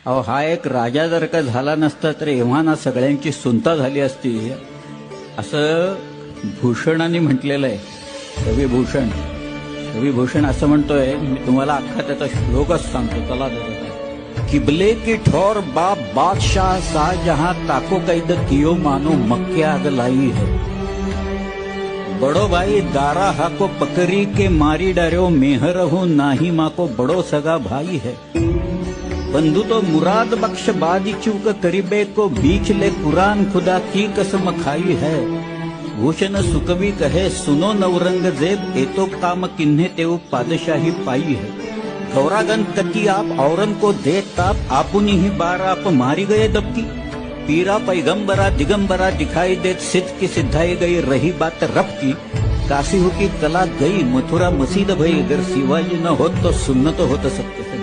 अहो हा एक राजा जर का झाला नसता तर एव्हाना सगळ्यांची सुनता झाली असती असं भूषणाने म्हटलेलं आहे. कवी भूषण असं म्हणतोय, मी तुम्हाला अख्खा त्याचा श्लोकच सांगतो. चला किबले की ठोर बाप बादशाह शाहजहां ताको कैद कियो मानो मक्के आग लाई है. बड़ो भाई दारा हाको पकड़ी के मारी डरो मेहर हूं नाही माको बड़ो सगा भाई है. बंधु तो मुराद बख्श बादी चूक करीबे को बीच ले कुरान खुदा की कसम खाई है. भूषण सुकवी कहे सुनो नवरंगजेब एतो काम किन्हे तेव पादशाही पाई है. गौरागन कती आप औरन को दे ताप आपुनी ही बार आप मारी गए दबकी. पीरा पैगंबरा दिगंबरा दिखाई दे सिद्ध की सिद्धाई गई रही बात रब की. काशी हो की कला गई मथुरा मसीद भई अगर शिवाजी न होत तो सुन्नत होत सत्य.